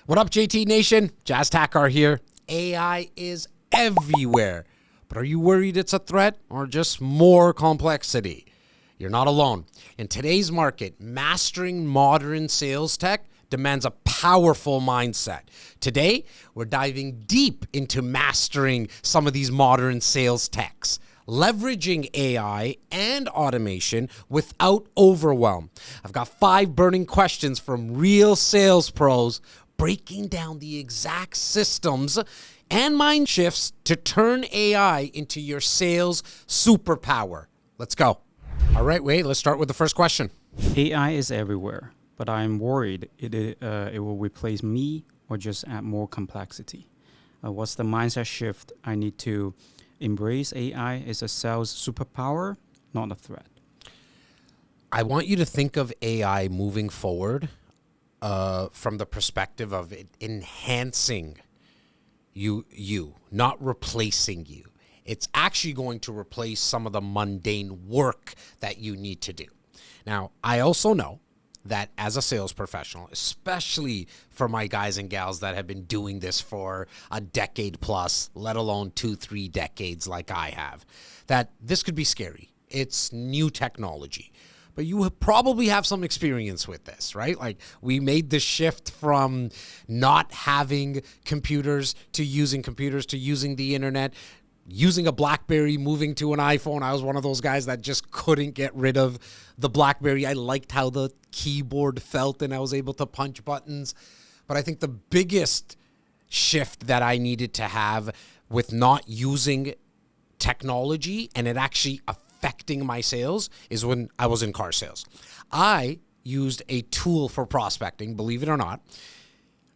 What up, JT Nation? Jazz Tackar here. AI is everywhere. But are you worried it's a threat or just more complexity? You're not alone. In today's market, mastering modern sales tech demands a powerful mindset. Today, we're diving deep into mastering some of these modern sales techs, leveraging AI and automation without overwhelm. I've got 5 burning questions from real sales pros, breaking down the exact systems and mind shifts to turn AI into your sales superpower. Let's go. All right, Wade, let's start with the first question. AI is everywhere, but I'm worried it will replace me or just add more complexity. What's the mindset shift I need to embrace AI as a sales superpower, not a threat? I want you to think of AI moving forward from the perspective of it enhancing you, not replacing you. It's actually going to replace some of the mundane work that you need to do. Now, I also know that as a sales professional, especially for my guys and gals that have been doing this for a decade plus, let alone 2-3 decades like I have, that this could be scary. It's new technology. But you probably have some experience with this, right? Like, we made the shift from not having computers to using the internet, using a BlackBerry, moving to an iPhone. I was one of those guys that just couldn't get rid of the BlackBerry. I liked how the keyboard felt and I was able to punch buttons. But I think the biggest shift that I needed to have with not using technology and it actually affecting my sales is when I was in car sales. I used a tool for prospecting, believe it or not,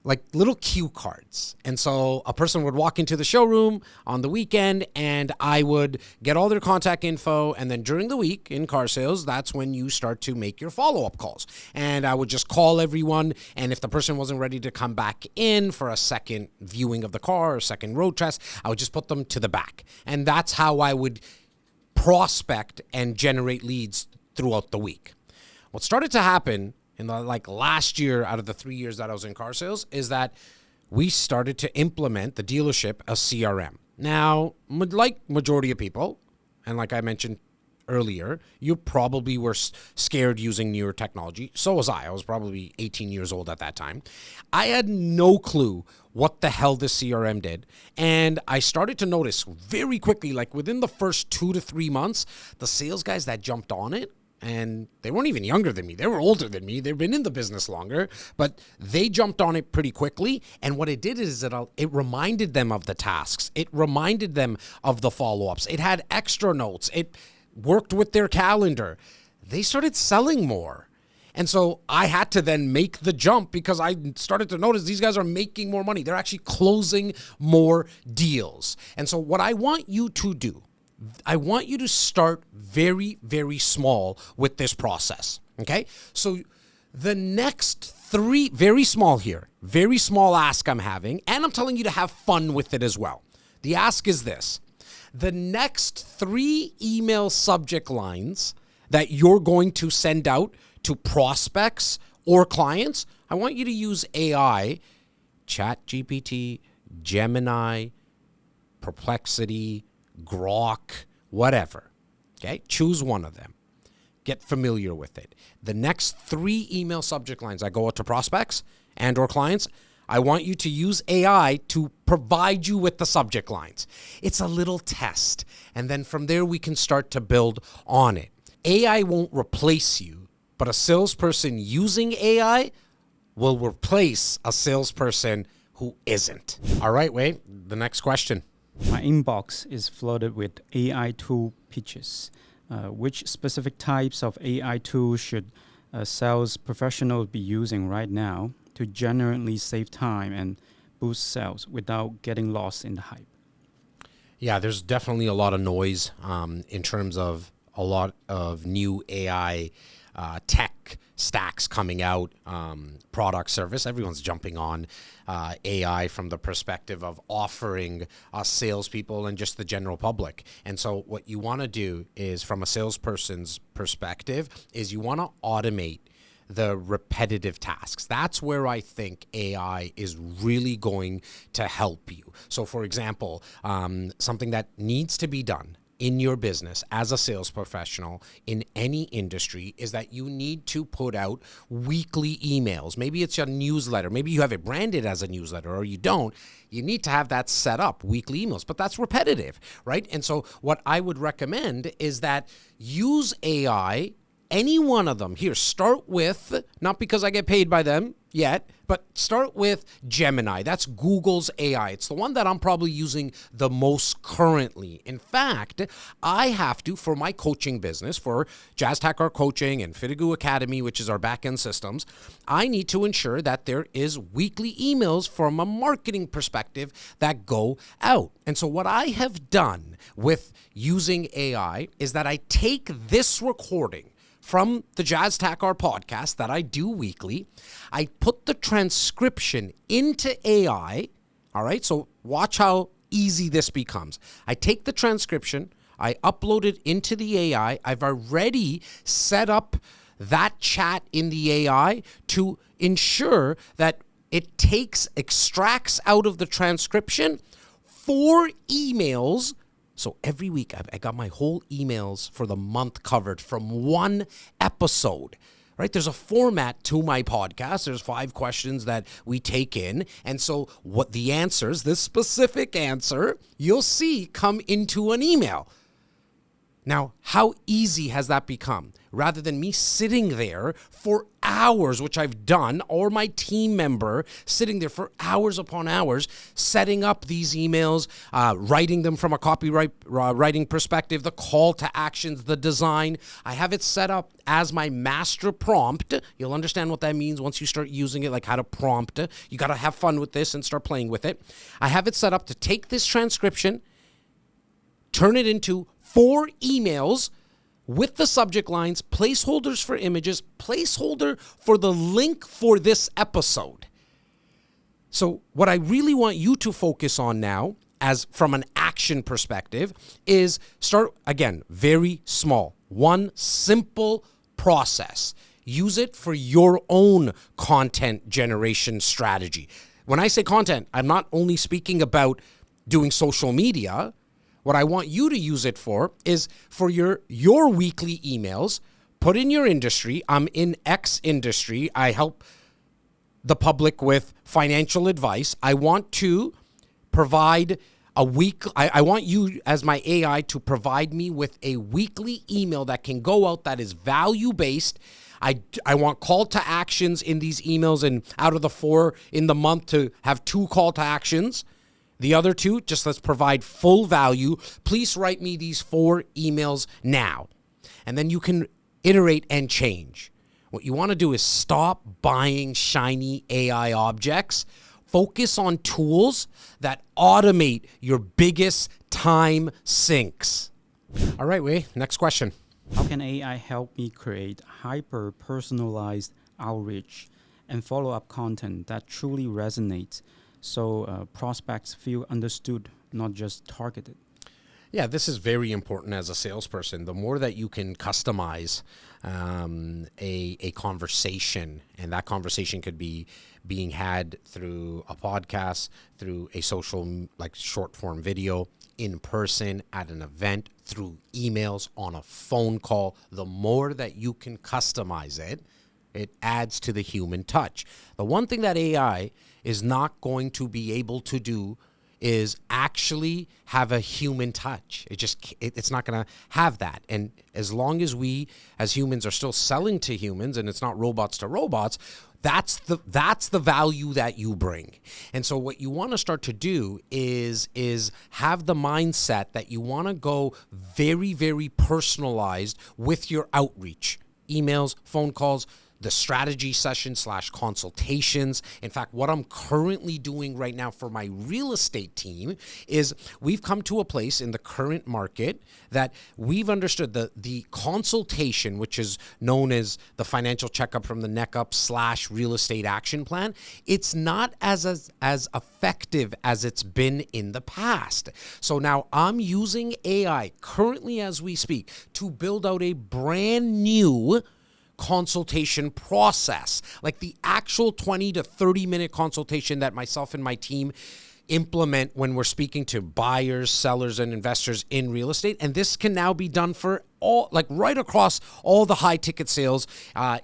like little cue cards. And so a person would walk into the showroom on the weekend and I would get all their contact info. And then during the week in car sales, that's when you start to make your follow-up calls. And I would just call everyone. And if the person wasn't ready to come back in for a second viewing of the car or second road test, I would just put them to the back. And that's how I would prospect and generate leads throughout the week. What started to happen in the last year out of the 3 years that I was in car sales is that we started to implement the dealership a CRM. Now, like majority of people, and like I mentioned earlier, you probably were scared using newer technology. So was I. I was probably 18 years old at that time. I had no clue what the hell this CRM did. And I started to notice very quickly, like within the first 2 to 3 months, the sales guys that jumped on it, and they weren't even younger than me. They were older than me. They've been in the business longer, but they jumped on it pretty quickly. And what it did is it reminded them of the tasks. It reminded them of the follow-ups. It had extra notes. It worked with their calendar. They started selling more. And so I had to then make the jump because I started to notice these guys are making more money. They're actually closing more deals. And so what I want you to do, I want you to start very, very small with this process, okay? So the next 3, very small here, very small ask I'm having, and I'm telling you to have fun with it as well. The ask is this. The next 3 email subject lines that you're going to send out to prospects or clients, I want you to use AI, ChatGPT, Gemini, Perplexity, Grok, whatever. Okay, choose one of them. Get familiar with it. The next 3 email subject lines I go out to prospects and or clients, I want you to use AI to provide you with the subject lines. It's a little test. And then from there, we can start to build on it. AI won't replace you, but a salesperson using AI will replace a salesperson who isn't. All right, Wade, the next question. My inbox is flooded with AI tool pitches. Which specific types of AI tools should sales professionals be using right now to genuinely save time and boost sales without getting lost in the hype? Yeah, there's definitely a lot of noise in terms of a lot of new AI tech stacks coming out, product, service. Everyone's jumping on AI from the perspective of offering us salespeople and just the general public. And so what you want to do is, from a salesperson's perspective, is you want to automate the repetitive tasks. That's where I think AI is really going to help you. So for example, something that needs to be done in your business as a sales professional in any industry is that you need to put out weekly emails. Maybe it's a newsletter. Maybe you have it branded as a newsletter or you don't. You need to have that set up, weekly emails, but that's repetitive, right? And so what I would recommend is that use AI, any one of them. Here, start with, not because I get paid by them yet, but start with Gemini. That's Google's AI. It's the one that I'm probably using the most currently. In fact, I have to, for my coaching business, for JazzTech, our coaching, and Fitigu Academy, which is our back-end systems, I need to ensure that there is weekly emails from a marketing perspective that go out. And so what I have done with using AI is that I take this recording from the JazzTech, our podcast that I do weekly. I put the transcription into AI. All right, so watch how easy this becomes. I take the transcription, I upload it into the AI. I've already set up that chat in the AI to ensure that it extracts out of the transcription 4 emails. So every week, I got my whole emails for the month covered from one episode, right? There's a format to my podcast. There's 5 questions that we take in. And so what the answers, this specific answer, you'll see come into an email. Now, how easy has that become? Rather than me sitting there for hours, which I've done, or my team member sitting there for hours upon hours, setting up these emails, writing them from a copyright writing perspective, the call to actions, the design. I have it set up as my master prompt. You'll understand what that means once you start using it, like how to prompt. You got to have fun with this and start playing with it. I have it set up to take this transcription, turn it into 4 emails with the subject lines, placeholders for images, placeholder for the link for this episode. So what I really want you to focus on now, as from an action perspective, is start, again, very small. One simple process. Use it for your own content generation strategy. When I say content, I'm not only speaking about doing social media. What I want you to use it for is for your weekly emails. Put in your industry. I'm in X industry. I help the public with financial advice. I want to provide I want you as my AI to provide me with a weekly email that can go out that is value-based. I want call to actions in these emails, and out of the 4 in the month to have 2 call to actions. The other 2, just let's provide full value. Please write me these 4 emails now. And then you can iterate and change. What you want to do is stop buying shiny AI objects. Focus on tools that automate your biggest time sinks. All right, Wei, next question. How can AI help me create hyper-personalized outreach and follow-up content that truly resonates so prospects feel understood, not just targeted? Yeah, this is very important as a salesperson. The more that you can customize a conversation, and that conversation could be being had through a podcast, through a social, like short form video, in person, at an event, through emails, on a phone call, the more that you can customize it, it adds to the human touch. The one thing that AI is not going to be able to do is actually have a human touch. It's not going to have that. And as long as we as humans are still selling to humans and it's not robots to robots, that's the value that you bring. And so what you want to start to do is have the mindset that you want to go very, very personalized with your outreach, emails, phone calls, the strategy session / consultations. In fact, what I'm currently doing right now for my real estate team is we've come to a place in the current market that we've understood the consultation, which is known as the financial checkup from the neck up / real estate action plan. It's not as effective as it's been in the past. So now I'm using AI currently as we speak to build out a brand new consultation process, like the actual 20 to 30 minute consultation that myself and my team implement when we're speaking to buyers, sellers, and investors in real estate. And this can now be done for all, like right across all the high ticket sales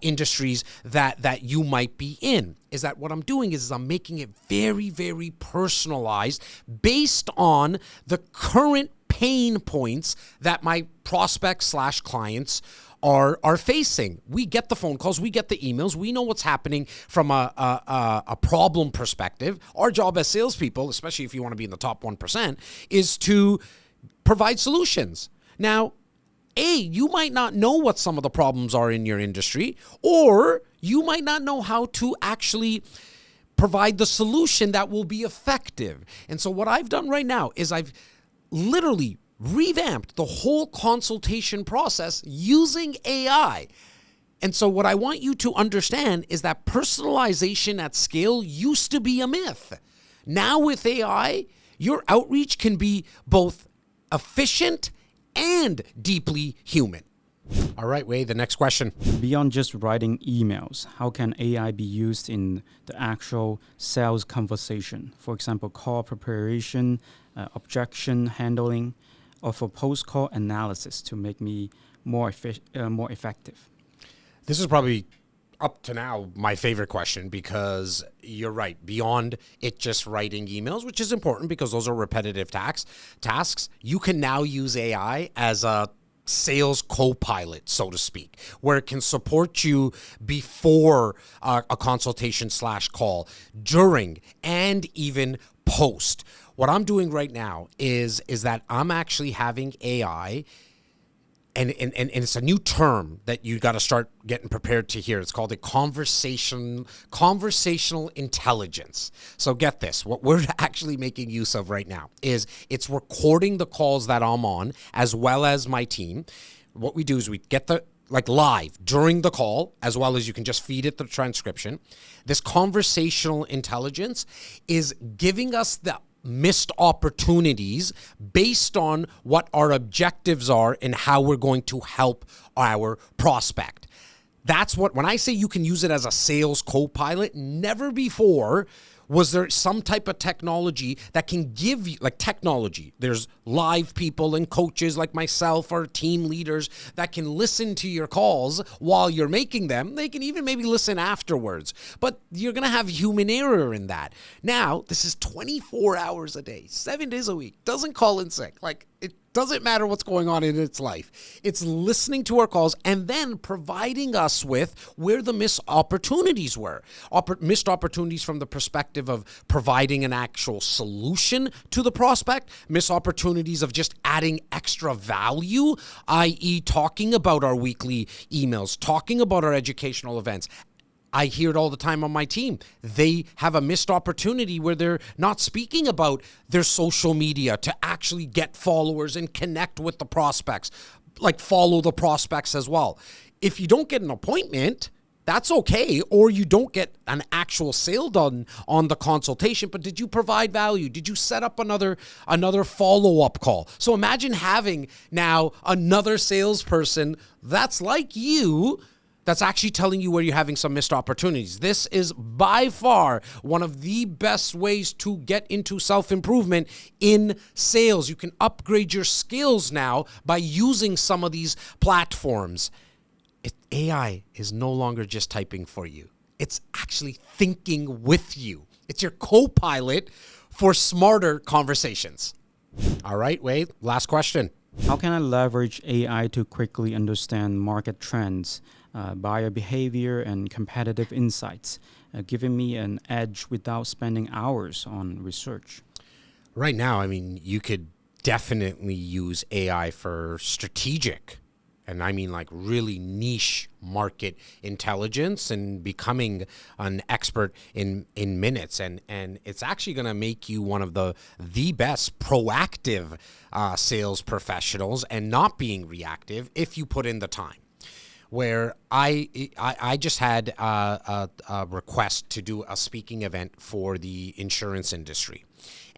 industries that you might be in. Is that what I'm doing is I'm making it very, very personalized based on the current pain points that my prospects / clients are facing. We get the phone calls, we get the emails, we know what's happening from a problem perspective. Our job as salespeople, especially if you want to be in the top 1%, is to provide solutions. Now, you might not know what some of the problems are in your industry, or you might not know how to actually provide the solution that will be effective. And so what I've done right now is I've literally revamped the whole consultation process using AI. And so what I want you to understand is that personalization at scale used to be a myth. Now with AI, your outreach can be both efficient and deeply human. All right, Wei, the next question. Beyond just writing emails, how can AI be used in the actual sales conversation? For example, call preparation, objection handling, or for post-call analysis to make me more effective? This is probably up to now my favorite question, because you're right. Beyond it just writing emails, which is important because those are repetitive tasks, you can now use AI as a sales co-pilot, so to speak, where it can support you before a consultation / call, during, and even post. What I'm doing right now is that I'm actually having AI, and it's a new term that you got to start getting prepared to hear. It's called a conversational intelligence. So get this, what we're actually making use of right now is it's recording the calls that I'm on as well as my team. What we do is we get the live during the call, as well as you can just feed it the transcription. This conversational intelligence is giving us the missed opportunities based on what our objectives are and how we're going to help our prospect. That's what, when I say you can use it as a sales co-pilot, never before was there some type of technology that can give you, like technology. There's live people and coaches like myself or team leaders that can listen to your calls while you're making them. They can even maybe listen afterwards, but you're going to have human error in that. Now, this is 24 hours a day, 7 days a week, doesn't call in sick. Like, it doesn't matter what's going on in its life. It's listening to our calls and then providing us with where the missed opportunities were. Missed opportunities from the perspective of providing an actual solution to the prospect. Missed opportunities of just adding extra value, i.e. talking about our weekly emails, talking about our educational events. I hear it all the time on my team. They have a missed opportunity where they're not speaking about their social media to actually get followers and connect with the prospects, like follow the prospects as well. If you don't get an appointment, that's okay, or you don't get an actual sale done on the consultation, but did you provide value? Did you set up another follow-up call? So imagine having now another salesperson that's like you, that's actually telling you where you're having some missed opportunities. This is by far one of the best ways to get into self-improvement in sales. You can upgrade your skills now by using some of these platforms. AI is no longer just typing for you. It's actually thinking with you. It's your co-pilot for smarter conversations. All right, Wade, last question. How can I leverage AI to quickly understand market trends, buyer behavior, and competitive insights, giving me an edge without spending hours on research? Right now, I mean, you could definitely use AI for strategic, and I mean like really niche market intelligence and becoming an expert in minutes. And it's actually going to make you one of the best proactive sales professionals and not being reactive if you put in the time. where I just had a request to do a speaking event for the insurance industry.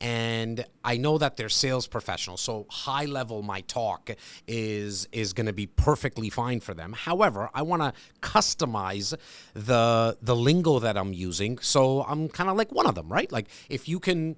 And I know that they're sales professionals, so high level my talk is going to be perfectly fine for them. However, I want to customize the lingo that I'm using, so I'm kind of like one of them, right? Like if you can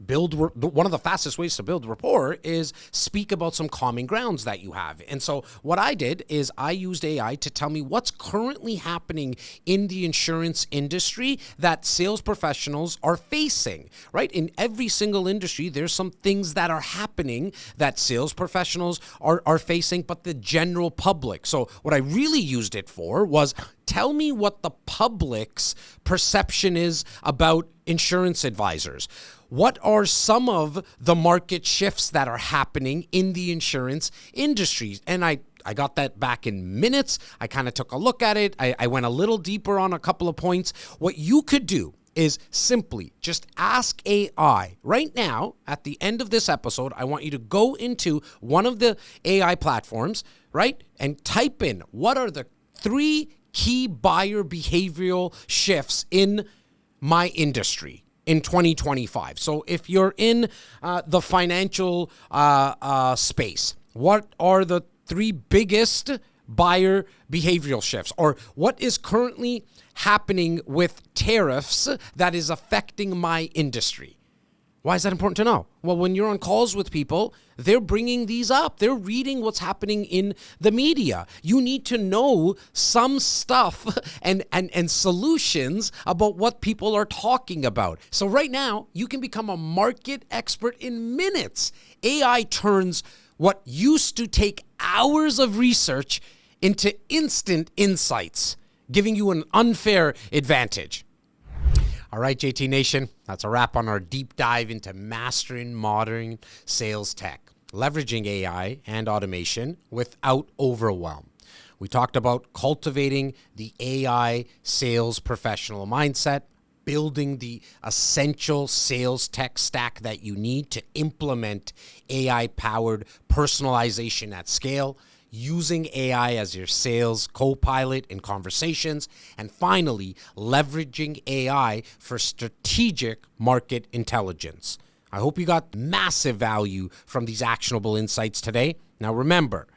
one of the fastest ways to build rapport is speak about some common grounds that you have. And so what I did is I used AI to tell me what's currently happening in the insurance industry that sales professionals are facing, right? In every single industry, there's some things that are happening that sales professionals are facing, but the general public. So what I really used it for was tell me what the public's perception is about insurance advisors. What are some of the market shifts that are happening in the insurance industries? And I got that back in minutes. I kind of took a look at it. I went a little deeper on a couple of points. What you could do is simply just ask AI right now. At the end of this episode, I want you to go into one of the AI platforms, right? And type in what are the 3 key buyer behavioral shifts in my industry in 2025. So if you're in the financial space, what are the 3 biggest buyer behavioral shifts? Or what is currently happening with tariffs that is affecting my industry? Why is that important to know? Well, when you're on calls with people, they're bringing these up. They're reading what's happening in the media. You need to know some stuff and solutions about what people are talking about. So right now, you can become a market expert in minutes. AI turns what used to take hours of research into instant insights, giving you an unfair advantage. All right, JT Nation, that's a wrap on our deep dive into mastering modern sales tech, leveraging AI and automation without overwhelm. We talked about cultivating the AI sales professional mindset, building the essential sales tech stack that you need to implement AI-powered personalization at scale, using AI as your sales co-pilot in conversations, and finally, leveraging AI for strategic market intelligence. I hope you got massive value from these actionable insights today. Now remember,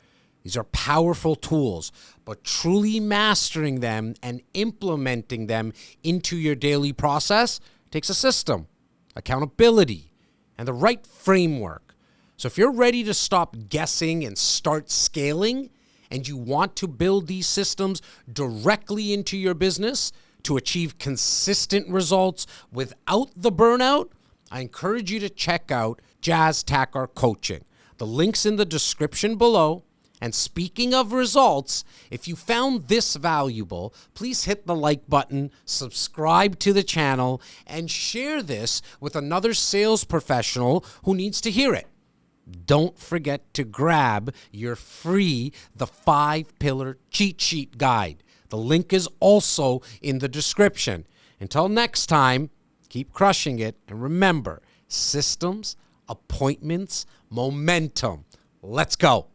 these are powerful tools, but truly mastering them and implementing them into your daily process takes a system, accountability, and the right framework. So if you're ready to stop guessing and start scaling, and you want to build these systems directly into your business to achieve consistent results without the burnout, I encourage you to check out Jazz Tackar Coaching. The link's in the description below. And speaking of results, if you found this valuable, please hit the like button, subscribe to the channel, and share this with another sales professional who needs to hear it. Don't forget to grab your free The 5-Pillar Cheat Sheet Guide. The link is also in the description. Until next time, keep crushing it. And remember, systems, appointments, momentum. Let's go.